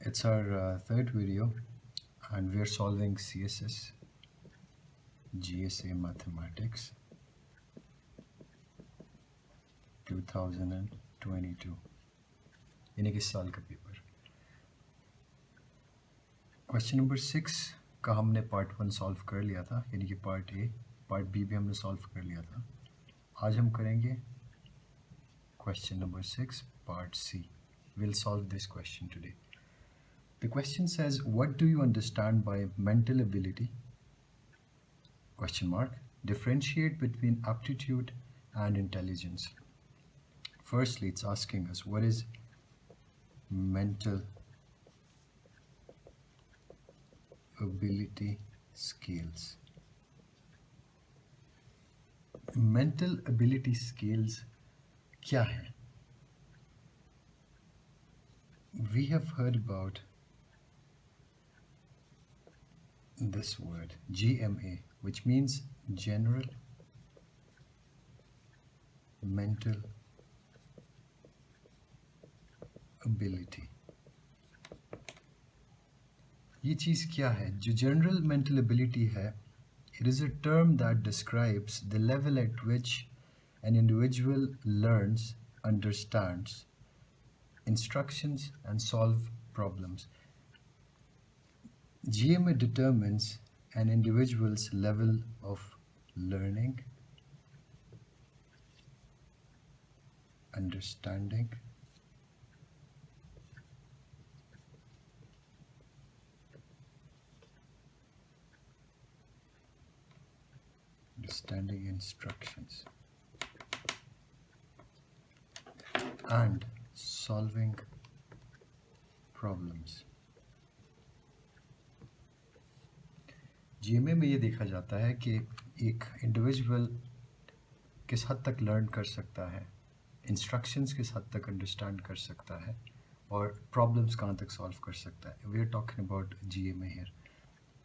It's our third video, and we're solving CSS GSA Mathematics 2022 यानी कि इस साल का पेपर। क्वेश्चन नंबर 6 का हमने पार्ट 1 सॉल्व कर लिया था, यानी कि पार्ट ए, पार्ट बी भी हमने सॉल्व कर लिया था। आज हम करेंगे question number 6 part C. We'll solve this question today. The question says, what do you understand by mental ability? Question mark. Differentiate between aptitude and intelligence. Firstly, it's asking us, what is mental ability scales? Mental ability scales क्या है? We have heard about this word GMA, which means general mental ability. ये चीज़ क्या है? जो general mental ability है, it is a term that describes the level at which an individual learns, understands instructions and solve problems. GMA determines an individual's level of learning, understanding, instructions, and solving problems. GMA में ये देखा जाता है कि एक individual किस हद तक लर्न कर सकता है, इंस्ट्रक्शंस किस हद तक अंडरस्टैंड कर सकता है, और प्रॉब्लम्स कहाँ तक सॉल्व कर सकता है. We are talking about GMA here.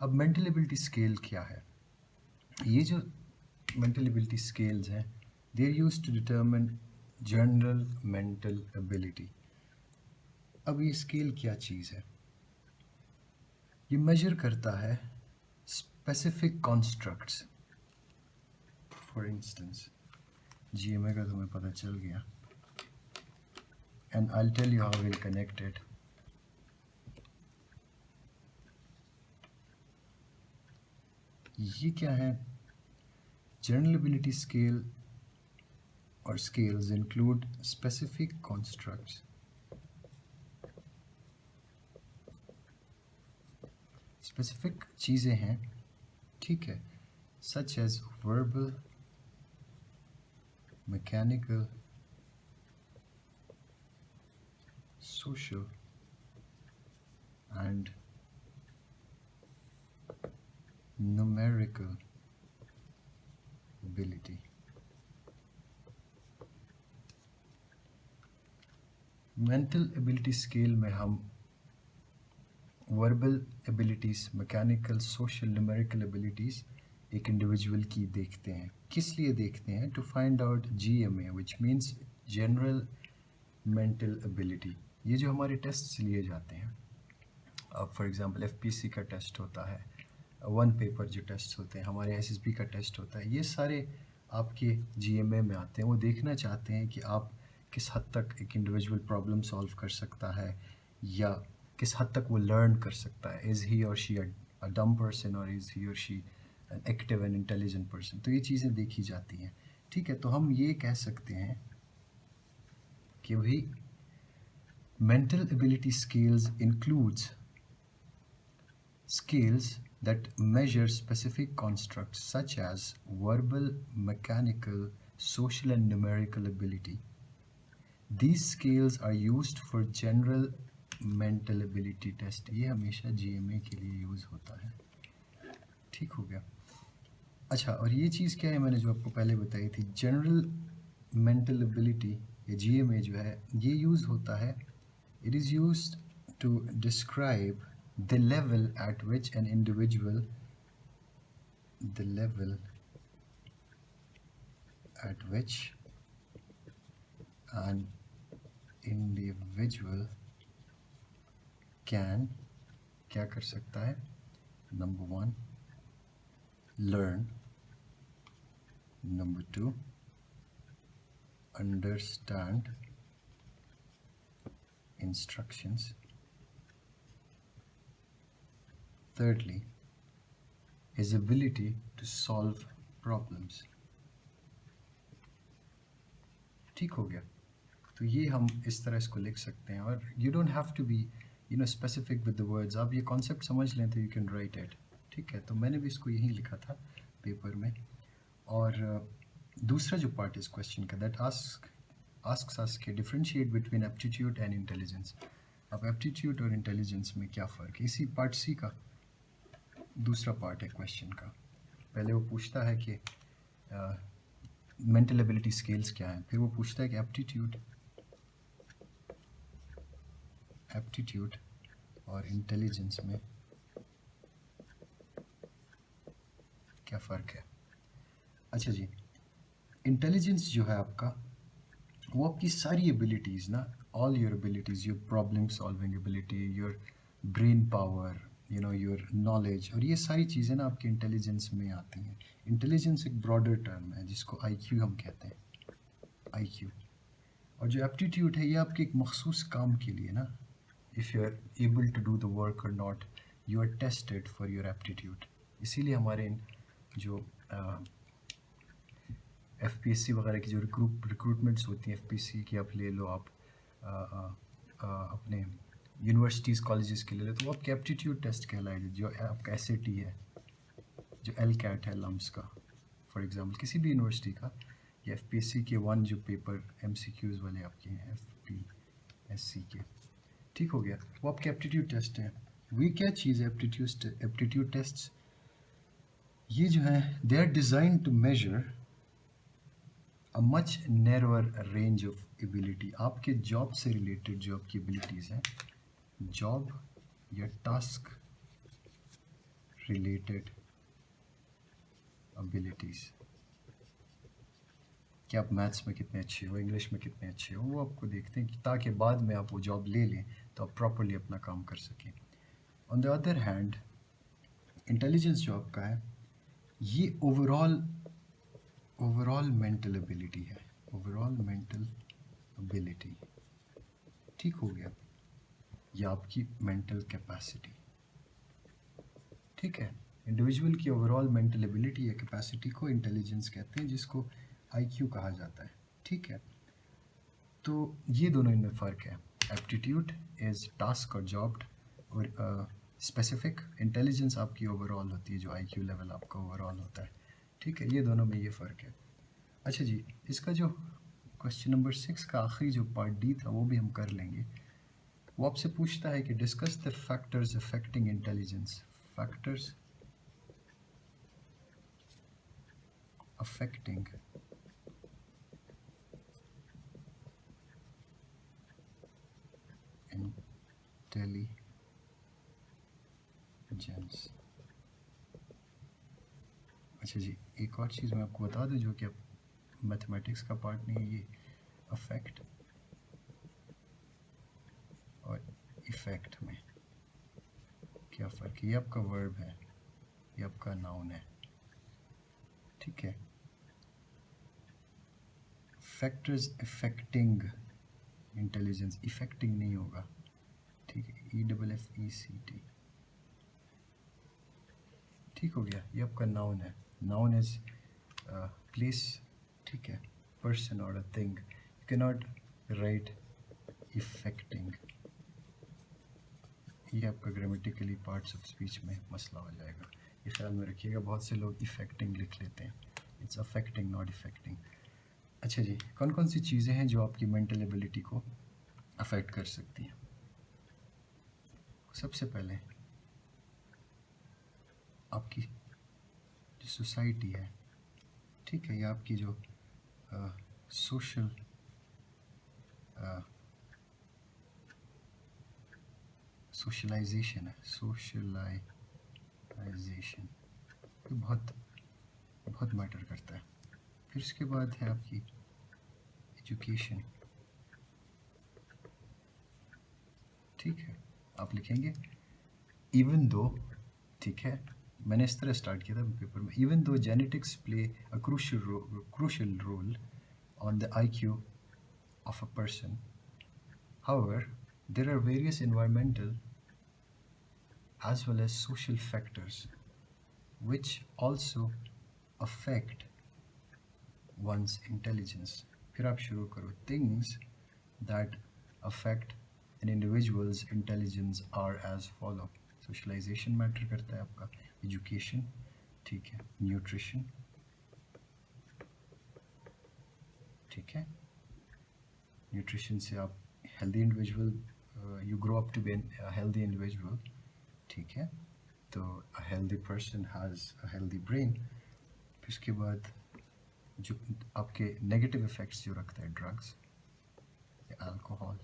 अब मेंटल एबिलिटी स्केल क्या है? ये जो मेंटल एबिलिटी स्केल्स हैं, they are used to determine general mental ability. अब ये स्केल क्या चीज़ है? ये मेजर करता है specific constructs. For instance, GMA का तुम्हें पता चल गया, and I'll tell you how we'll connect it. ये क्या है? General ability scale or scales include specific constructs. Specific चीज़ें हैं, ठीक है, such as verbal, mechanical, social, and numerical ability. Mental ability scale में हम verbal abilities, mechanical, social, numerical abilities एक इंडिविजुअल की देखते हैं. किस लिए देखते हैं? To find out GMA, which means general mental ability. ये जो हमारे टेस्ट लिए जाते हैं, अब फॉर एग्जांपल FPC का टेस्ट होता है, वन पेपर जो टेस्ट होते हैं, हमारे SSB का टेस्ट होता है, ये सारे आपके GMA में आते हैं. वो देखना चाहते हैं कि आप किस हद तक एक इंडिविजुअल प्रॉब्लम सॉल्व कर सकता है, या किस हद तक वो लर्न कर सकता है. इज़ ही और शी अ डम पर्सन, और इज़ ही और she an active and intelligent person. तो ये चीज़ें देखी जाती हैं, ठीक है. तो हम ये कह सकते हैं कि भाई mental ability scales includes scales that measure specific constructs such as verbal, mechanical, social and numerical ability. These scales are used for general mental ability test. ये हमेशा GMA के लिए यूज़ होता है, ठीक हो गया. अच्छा, और ये चीज़ क्या है? मैंने जो आपको पहले बताई थी, जनरल मेंटल एबिलिटी या GMA जो है, ये यूज़ होता है, it is used to describe the level at which an individual can क्या कर सकता है? Number 1 learn, number 2 understand instructions, thirdly his ability to solve problems. ठीक हो गया? तो ये हम इस तरह इसको लिख सकते हैं और you don't have to be specific with the words. आप ये कॉन्सेप्ट समझ लें तो यू कैन राइट इट. ठीक है, तो मैंने भी इसको यही लिखा था पेपर में. और दूसरा जो पार्ट इस क्वेश्चन का दैट asks us के differentiate between aptitude and intelligence. अब एप्टीट्यूड और इंटेलिजेंस में क्या फ़र्क है? इसी पार्ट सी का दूसरा पार्ट है क्वेश्चन का. पहले वो पूछता है कि मेंटल एबिलिटी स्केल्स क्या हैं, फिर वो पूछता है कि एप्टीट्यूड और इंटेलिजेंस में क्या फ़र्क है. अच्छा जी, इंटेलिजेंस जो है आपका वो आपकी सारी एबिलिटीज़ ना, all your abilities, your problem solving ability, your brain power, your knowledge, और ये सारी चीज़ें ना आपके इंटेलिजेंस में आती हैं. इंटेलिजेंस एक ब्रॉडर टर्म है जिसको आईक्यू हम कहते हैं, आईक्यू. और जो एप्टीट्यूड है ये आपके एक मखसूस काम के लिए ना, if you are able to do the work और not, you are tested for your aptitude. इसीलिए हमारे जो एफपीएससी वगैरह की जो रिक्रूटमेंट्स होती हैं, एफपीएससी की आप ले लो, आप अपने यूनिवर्सिटीज़ कॉलेजेस के ले लो, तो वो आपके एप्टीट्यूड टेस्ट कहलाएगा. जो आपका एसएटी है, जो एलकैट है लम्स का, फॉर एग्जांपल किसी भी यूनिवर्सिटी का, या एफपीएससी के 1 जो पेपर एमसीक्यूज़ वाले आपके हैं एफपीएससी के. ठीक हो गया, वो आपके एप्टीट्यूड टेस्ट हैं. वी क्या चीज़ है एप्टीट्यूड टेस्ट? ये जो है they are design to measure a much narrower range of ability. आपके जॉब से रिलेटेड जो आपकी एबिलिटीज़ हैं, जॉब या टास्क रिलेटेड एबिलिटीज़, कि आप मैथ्स में कितने अच्छे हो, इंग्लिश में कितने अच्छे हो, वो आपको देखते हैं कि ताकि बाद में आप वो जॉब ले लें तो आप प्रॉपरली अपना काम कर सकें. On the other hand intelligence जो आपका है ये ओवरऑल मेंटल एबिलिटी है, ओवरऑल मेंटल एबिलिटी. ठीक हो गया, या आपकी मेंटल कैपेसिटी. ठीक है, इंडिविजुअल की ओवरऑल मेंटल एबिलिटी या कैपेसिटी को इंटेलिजेंस कहते हैं, जिसको आईक्यू कहा जाता है. ठीक है, तो ये दोनों इनमें फ़र्क है. एप्टीट्यूड इज़ टास्क और जॉब और स्पेसिफिक, इंटेलिजेंस आपकी ओवरऑल होती है, जो आईक्यू लेवल आपका ओवरऑल होता है. ठीक है, ये दोनों में ये फ़र्क है. अच्छा जी, इसका जो क्वेश्चन नंबर 6 का आखिरी जो पार्ट डी था वो भी हम कर लेंगे. वो आपसे पूछता है कि discuss the factors affecting intelligence. Factors affecting intelligence. अच्छा जी, एक और चीज़ मैं आपको बता दूं जो कि मैथमेटिक्स का पार्ट नहीं है, ये अफेक्ट और इफ़ेक्ट में क्या फ़र्क है. ये आपका वर्ब है, ये आपका नाउन है. ठीक है, फैक्टर्स अफेक्टिंग इंटेलिजेंस, इफेक्टिंग नहीं होगा. ठीक है, EFFECT. ठीक हो गया, ये आपका नाउन है. Noun is place. ठीक है, पर्सन और a thing. You can not write effecting. ये आपका ग्रामेटिकली पार्ट्स ऑफ स्पीच में मसला हो जाएगा, ये ख्याल में रखिएगा. बहुत से लोग इफेक्टिंग लिख लेते हैं. It's affecting not effecting. अच्छा जी, कौन कौन सी चीज़ें हैं जो आपकी मेंटल एबिलिटी को अफेक्ट कर सकती हैं? सबसे पहले आपकी जो सोसाइटी है, ठीक है, या आपकी जो सोशल सोशलाइजेशन है, सोशलाइजेशन ये बहुत बहुत मैटर करता है. फिर उसके बाद है आपकी एजुकेशन. ठीक है, आप लिखेंगे इवन दो, ठीक है, मैंने इस तरह स्टार्ट किया था पेपर में, even though genetics play a crucial roll on the IQ of a person, however, there are various environmental as well as social factors which also affect one's intelligence. फिर आप शुरू करो, things that affect an individual's intelligence are as follow. Socialization matter करता है आपका, education, ठीक है, nutrition, ठीक है, nutrition से आप healthy individual, you grow up to be a healthy individual, ठीक है, तो a healthy person has a healthy brain. फिर उसके बाद जो आपके नेगेटिव इफ़ेक्ट्स जो रखता है ड्रग्स या अल्कोहल,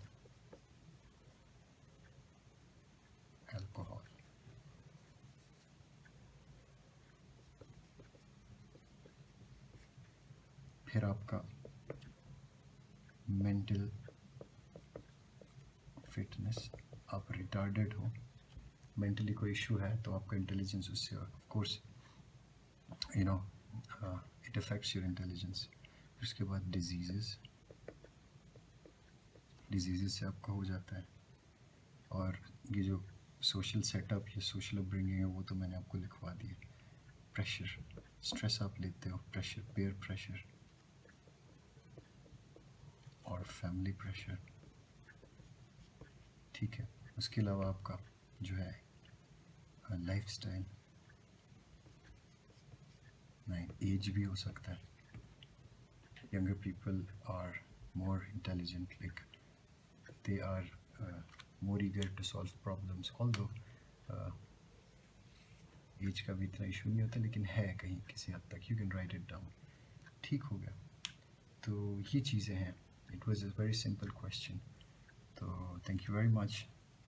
फिर आपका मेंटल फिटनेस, आप रिटार्डेड हो, मेंटली कोई इशू है तो आपका इंटेलिजेंस उससे of course you know it affects your intelligence. फिर उसके बाद डिजीज़ से आपका हो जाता है. और ये जो सोशल सेटअप या सोशल अपब्रिंगिंग है वो तो मैंने आपको लिखवा दिया. प्रेशर, स्ट्रेस आप लेते हो, प्रेशर, पेयर प्रेशर और फैमिली प्रेशर, ठीक है. उसके अलावा आपका जो है लाइफस्टाइल, नहीं एज भी हो सकता है. Younger people are more intelligent, like they are more eager to solve problems, although age का भी इतना इशू नहीं होता, लेकिन है कहीं किसी हद तक. You can write it down. ठीक हो गया. तो ये चीज़ें हैं. It was a very simple question. तो थैंक यू वेरी मच.